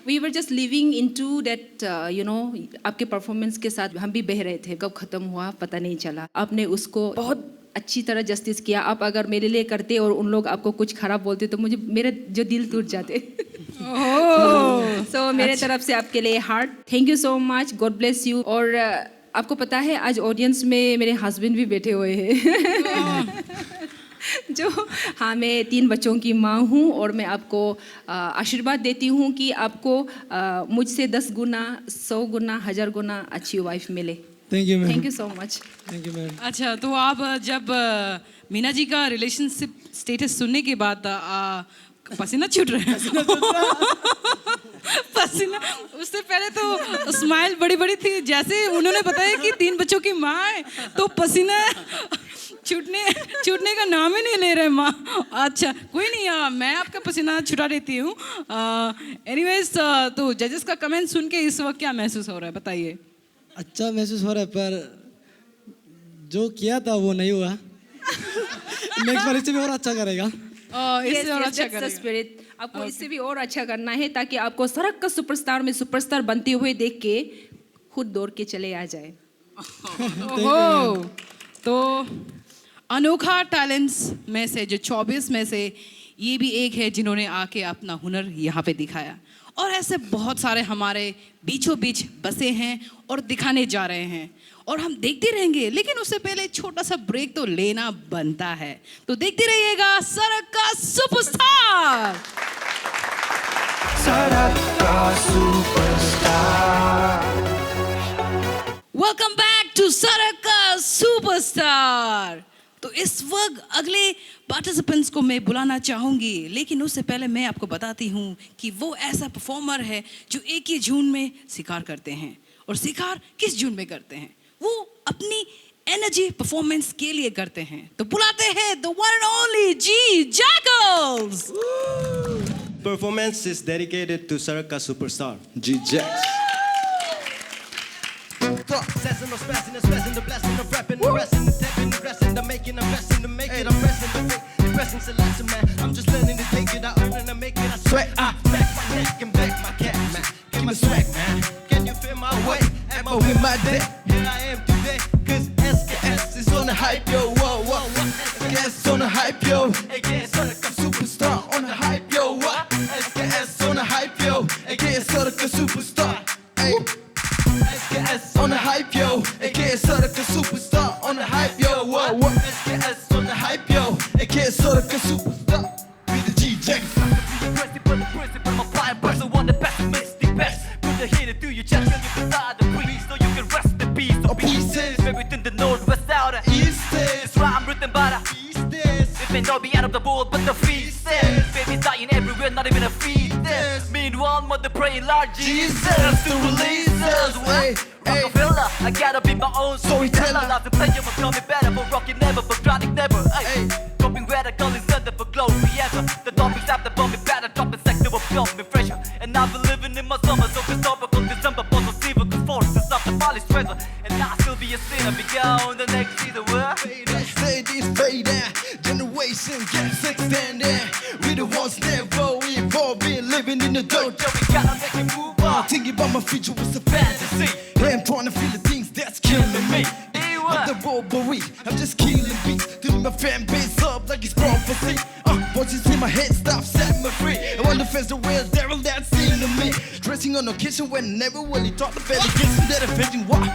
we were just living into that, आपके परफॉर्मेंस के साथ हम भी बह रहे थे। कब खत्म हुआ पता नहीं चला। आपने उसको बहुत अच्छी तरह जस्टिस किया। आप अगर मेरे लिए करते और उन लोग आपको कुछ खराब बोलते तो मेरे जो दिल टूट जाते। So मेरे तरफ से आपके लिए heart thank you so much, God bless you. और आपको पता है आज ऑडियंस में मेरे हस्बैंड भी बैठे हुए हैं। जो हाँ, मैं 3 बच्चों की माँ हूँ और मैं आपको आशीर्वाद देती हूँ कि आपको मुझसे 10 गुना, 100 गुना, 1000 गुना अच्छी वाइफ मिले। Thank you ma'am. Thank you so much. Thank you ma'am. अच्छा, तो आप जब मीना जी का रिलेशनशिप स्टेटस सुनने के बाद पसीना छूट रहा है? पसीना, उससे पहले तो स्माइल बड़ी बड़ी थी, जैसे उन्होंने बताया कि 3 बच्चों की माँ है तो पसीना छूटने का नाम ही नहीं ले रहे माँ। अच्छा, कोई नहीं, मैं आपका पसीना छुटा देती हूँ। एनीवेज, तो जजेस का कमेंट सुन के इस वक्त क्या महसूस हो रहा है, बताइए। अच्छा महसूस हो रहा है, पर जो किया था वो नहीं हुआ। नेक्स्ट बार इससे भी और अच्छा करेगा। इससे और अच्छा करेगा। स्पिरिट, आपको इससे भी और अच्छा करना है ताकि आपको सरक का सुपरस्टार में सुपरस्टार बनते हुए देख के खुद दौड़ के चले आ जाए। ओहो, तो अनोखा टैलेंट्स में से जो 24 में से ये भी एक है जिन्होंने आके अपना हुनर यहाँ पे दिखाया, और ऐसे बहुत सारे हमारे बीचों बीच बसे हैं और दिखाने जा रहे हैं, और हम देखते रहेंगे। लेकिन उससे पहले छोटा सा ब्रेक तो लेना बनता है, तो देखते रहिएगा सरक का सुपरस्टार। सरक का सुपरस्टार। वेलकम बैक टू सरक का सुपरस्टार। तो इस वक्त अगले पार्टिसिपेंट्स को मैं बुलाना चाहूंगी, लेकिन उससे पहले मैं आपको बताती हूँ कि वो ऐसा परफॉर्मर है जो एक ही जून में शिकार करते हैं। और शिकार किस जून में करते हैं? वो अपनी एनर्जी परफॉर्मेंस के लिए करते हैं। तो बुलाते हैं the one and only G jackals. Performance is dedicated to Saraka superstar G Jax. Sassing, no spazzing, no spazzing, the blasting, the rapping, the resting, the tapping, the dressing, the making, the pressing, the make it, I'm pressing, the fake, the pressing selection, man. I'm just learning to take it, I earn and I make it, I sweat. I back my neck and back my cat, man. Give me swag, man. Can you feel my way? Am I with my day? Here I am today, cause SKS is on the hype, yo, whoa, whoa, whoa. SKS on the hype, yo. AKA Saraka superstar on the hype, yo, what? SKS on the hype, yo. AKA Saraka superstar, hey. SKS on the hype, yo. AKA Saraka superstar on the hype, yo. Whoa, whoa. SKS on the hype, yo. AKA Saraka superstar. Be the G-Jack. Principal, my prime person, one the best, makes the best. Put the hit through your chest, you'll get beside the breeze, so you can rest in peace. So pieces, everything the northwest out of east is. It's right, I'm written by the east is. It may not be out of the world, but the feast is. Baby dying everywhere, not even a fetus. Meanwhile, mother praying Lord Jesus to release us. Hey, Rockefeller, I gotta be my own storyteller. Love to play you, but coming better, but rocking never, but chronic never. Hey, dropping radical is under for glory ever. The topics after bumping better, dropping sector of coming fresher. And I've been living in my summer, so historical December, puzzle receiver, cause force is up the polished treasure. And I'll still be a sinner, beyond the next season. What? Say this fading, generation gets extended. We the ones never involved in living in the dirt. Yeah, we gotta make it move on. Thinking about my future was a fantasy. I'm trying to feel the things that's killing me. I'm the robbery, I'm just killing beats. Filling my fan base up like it's prophecy. Voices in my head, stop, set me free. I want to face the real devil that's in me. Dressing on occasion when never really thought the better gets that offending. What?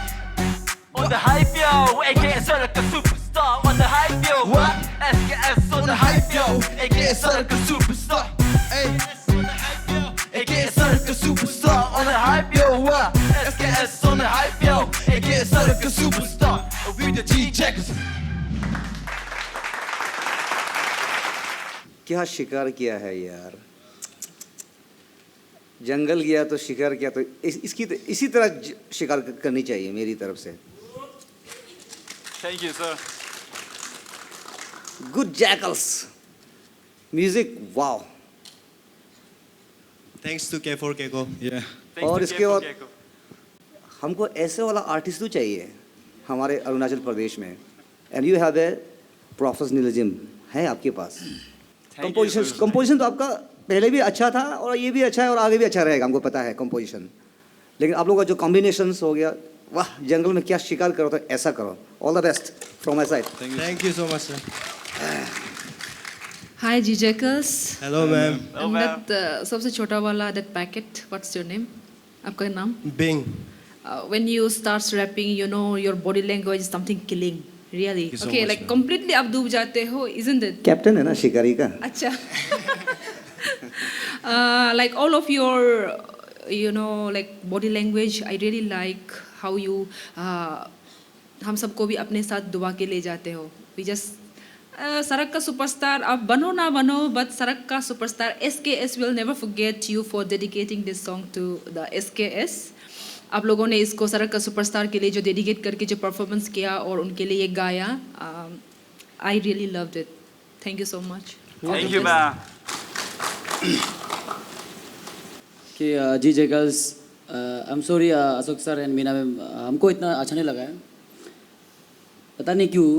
On the hype, yo, AKA Saraka superstar. On the hype, yo, what? SKS on the hype, yo, AKA Saraka superstar. Hey, AKA Saraka superstar. On the hype, yo, what? SKS on the hype, yo, AKA Saraka superstar. We the G-Jackers. क्या शिकार किया है यार। जंगल गया तो शिकार किया, तो इसी तरह शिकार करनी चाहिए मेरी तरफ से। Thank you, sir. Good jackals. Music, wow. Thanks to K4 Keko. Yeah. और इसके बाद हमको ऐसे वाला आर्टिस्ट तो चाहिए हमारे अरुणाचल प्रदेश में। And you have a professionalism है आपके पास। कंपोजिशन तो आपका पहले भी अच्छा था और ये भी अच्छा है और आगे भी अच्छा रहेगा, हमको पता है कंपोजिशन। लेकिन आप लोगों का जो कॉम्बिनेशंस हो गया, वाह, जंगल में क्या शिकार करो तो ऐसा करो। All the best from my side. Thank you so much, sir. Hi G Jackals. Hello, ma'am. And that सबसे छोटा वाला that packet, what's your name? आपका नाम? Bing. When you start rapping, you know your body language is something killing. Really you so okay much, like ma'am. Completely आप डूब जाते हो इजंट इट कैप्टन है ना शिकारी का. अच्छा like all of your like body language I really like how you हम सबको भी अपने साथ दुआ के ले जाते हो we just सड़क का सुपरस्टार आप बनो ना बनो but सड़क का superstar SKS will never forget you for dedicating this song to the SKS. आप लोगों ने इसको सड़क का सुपरस्टार के लिए जो डेडिकेट करके जो परफॉर्मेंस किया और उनके लिए गाया I really loved it. Thank you so much. Thank you, ma'am. कि G J girls I am sorry Ashok sir and Meena ma'am हमको इतना अच्छा नहीं लगा है. पता नहीं क्यों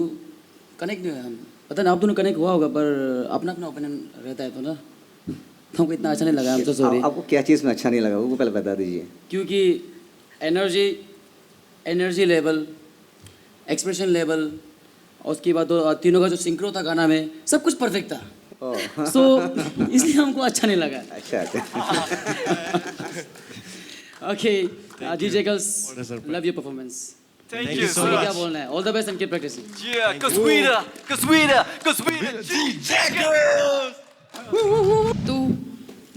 कनेक्ट नहीं हुआ हम. पता नहीं आप दोनों कनेक्ट हुआ होगा पर अपना अपना ओपिनियन रहता है तो ना हमको इतना अच्छा नहीं लगा. I am so sorry. आपको क्या चीज़ में अच्छा नहीं लगा वो पहले बता दीजिए. क्योंकि एनर्जी लेवल, एक्सप्रेशन लेवल और उसके बाद तो तीनों का जो सिंक्रो था गाना में सब कुछ परफेक्ट था. सो इसलिए हमको अच्छा नहीं लगा. अच्छा okay G J girls love your performance. Thank you so क्या much. बोलना है? All the best and keep practicing. Yeah, cause we the DJ girls. तो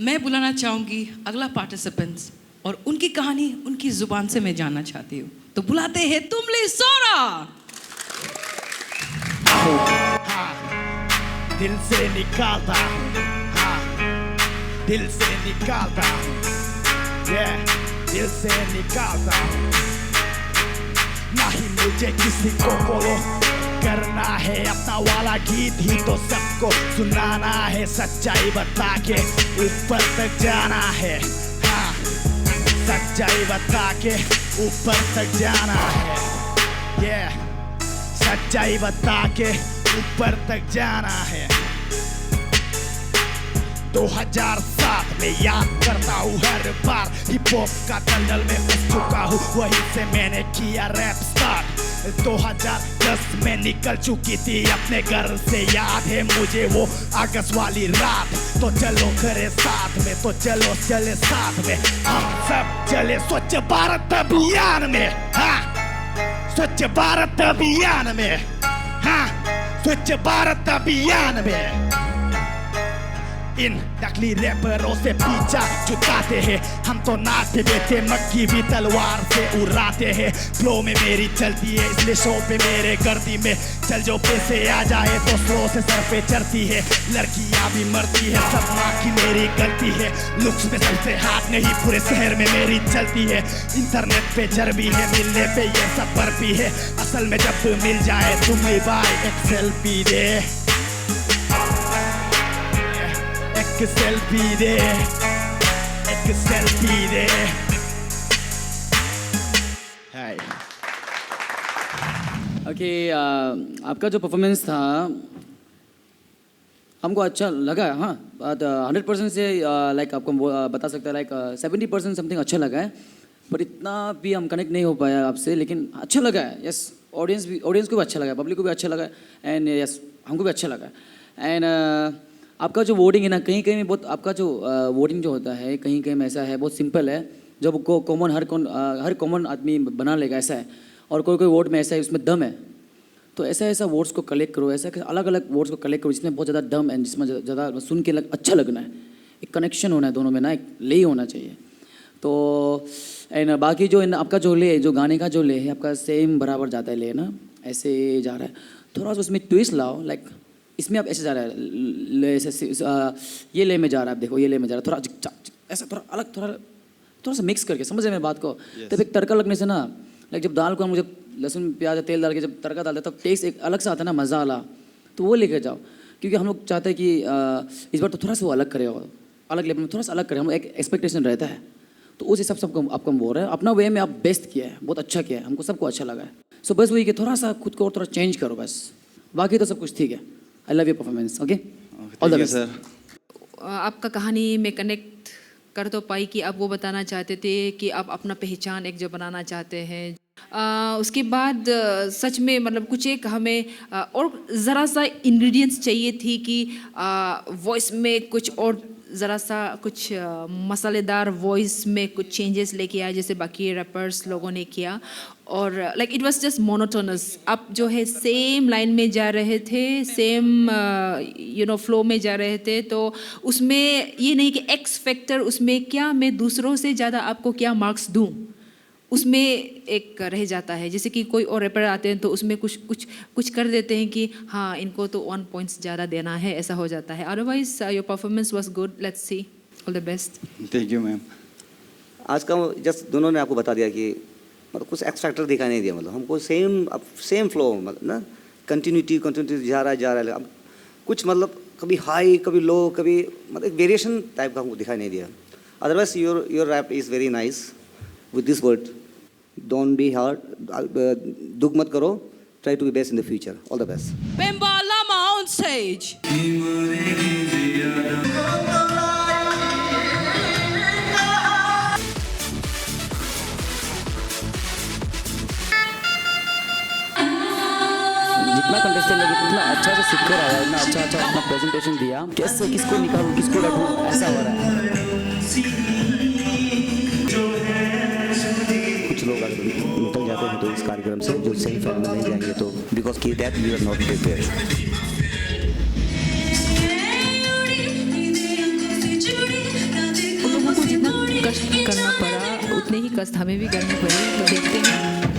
मैं बुलाना चाहूंगी अगला पार्टिसिपेंट्स और उनकी कहानी उनकी जुबान से मैं जानना चाहती हूँ. तो बुलाते हैं तुमली सोरा. दिल से निकालता, हाँ, दिल से निकालता, दिल से निकालता. नहीं मुझे किसी को फॉलो करना है, अपना वाला गीत ही तो सबको सुनाना है. सच्चाई बता के ऊपर तक जाना है, हाँ, सच्चाई बता के ऊपर तक जाना है. सच्चाई बता के ऊपर तक जाना है. 2007 में याद करता हूँ हर बार हिप हॉप का टनल में फंस चुका हूँ. वहीं से मैंने किया रैप स्टार्ट. 2010 में निकल चुकी थी अपने घर से, याद है मुझे वो अगस्त वाली रात. तो चलो करे साथ में, तो चलो चले साथ में, हम सब चले स्वच्छ भारत अभियान में. हाँ, स्वच्छ भारत अभियान में, हाँ, स्वच्छ भारत अभियान में. इन नकली रैपरों से पीछा छुटाते हैं, हम तो नाचते बेटे मक्की भी तलवार से उड़ाते हैं. फ्लो में मेरी चलती है इसलिए शो पे मेरे गर्दी में चल जो पैसे आ जाए तो स्लो से सर पे चढ़ती है. लड़कियां भी मरती है सब माँ की मेरी गलती है. लुक्स में सबसे हाथ नहीं पूरे शहर में मेरी चलती है. इंटरनेट पे चर्बी है मिलने पे ये सब बर्फी है. असल में जब मिल जाए तुम ही भाई एक सेल्फी दे, एक सेल्फी दे, एक सेल्फी दे. ओके आपका जो परफॉर्मेंस था हमको अच्छा लगा. हाँ 100% से लाइक आपको बता सकता है लाइक 70% समथिंग अच्छा लगा है. पर इतना भी हम कनेक्ट नहीं हो पाया आपसे, लेकिन अच्छा लगा है. यस ऑडियंस को भी अच्छा लगा, पब्लिक को भी अच्छा लगा एंड यस हमको भी अच्छा लगा. एंड आपका जो वोटिंग है ना कहीं कहीं में बहुत आपका जो वोटिंग जो होता है कहीं कहीं में ऐसा है बहुत सिंपल है, जब कॉमन हर कॉमन आदमी बना लेगा ऐसा है. और कोई कोई वोट में ऐसा है उसमें दम है, तो ऐसा वोट्स को कलेक्ट करो, ऐसा अलग अलग वोट्स को कलेक्ट करो जिसमें बहुत ज़्यादा दम है, जिसमें ज़्यादा सुन के अच्छा लगना है. एक कनेक्शन होना है दोनों में ना, एक ले होना चाहिए. तो एंड बाकी जो आपका जो ले जो गाने का जो ले है आपका सेम बराबर जाता है ले ना, ऐसे जा रहा है. थोड़ा सा उसमें ट्विस्ट लाओ, लाइक इसमें आप ऐसे जा रहा है ऐसे ये ले में जा रहा है, आप देखो ये ले में जा रहा है थोड़ा ऐसा थोड़ा अलग थोड़ा सा मिक्स करके, समझ रहे मेरी बात को. तब एक तड़का लगने से ना लाइक जब दाल को हम जब लहसुन प्याज तेल डाल के जब तड़का डालते तब टेस्ट एक अलग सा आता है ना मज़ा वाला, तो वो लेकर जाओ. क्योंकि हम लोग चाहते हैं कि इस बार तो थोड़ा सा वो अलग करे, अलग लेवल में थोड़ा सा अलग करें, हम एक एक्सपेक्टेशन रहता है. तो उस हिसाब से आपको हम बोल रहे हैं अपना वे में आप बेस्ट किया है, बहुत अच्छा किया है, हमको सबको अच्छा लगा है. सो बस वही कि थोड़ा सा खुद को और थोड़ा चेंज करो बस, बाकी तो सब कुछ ठीक है. I love your performance. Okay all the best. आपका कहानी में कनेक्ट कर तो पाई कि आप वो बताना चाहते थे कि आप अपना पहचान एक जो बनाना चाहते हैं. उसके बाद सच में मतलब कुछ एक हमें और ज़रा सा इंग्रेडिएंट्स चाहिए थी कि वॉइस में कुछ और ज़रा सा कुछ मसालेदार वॉइस में कुछ चेंजेस लेके आए जैसे बाकी रैपर्स लोगों ने किया, और like it was just monotonous. आप जो है सेम लाइन में जा रहे थे, सेम फ्लो में जा रहे थे, तो उसमें ये नहीं कि एक्स फैक्टर उसमें क्या मैं दूसरों से ज़्यादा आपको क्या मार्क्स दूँ, उसमें एक रह जाता है। जैसे कि कोई और रैपर आते हैं तो उसमें कुछ कर देते हैं कि हाँ इनको तो 1 पॉइंट्स ज़्यादा देना है, ऐसा हो जाता है। Otherwise your performance was good, let's see, all the best. Thank you ma'am. आज का जस्ट दोनों ने आपको बता दिया कि मतलब कुछ एक्स फैक्टर दिखाई नहीं दिया, मतलब हमको सेम फ्लो, मतलब ना कंटिन्यूटी जा रहा है। अब कुछ मतलब कभी हाई कभी लो, कभी मतलब वेरिएशन टाइप का हमको दिखाई नहीं दिया। Otherwise your rap is very nice with this word. Don't be hard, दुख मत करो, try to be best in the future. All the best. Bemba Lama on stage. जितना कंटेस्टेंट है इतना अच्छा से सीख कर आया, इतना अच्छा अपना प्रेजेंटेशन दिया, कैसे किसको निकालूं किसको रखूं, ऐसा हो रहा है। कुछ लोग अगर निकल जाते हैं तो इस कार्यक्रम से, जो सही फॉर्म में नहीं जाएंगे तो बिकॉज की that we are not prepared. उन लोगों को जितना कष्ट करना पड़ा उतने ही कष्ट हमें भी करने पड़े, तो देखते हैं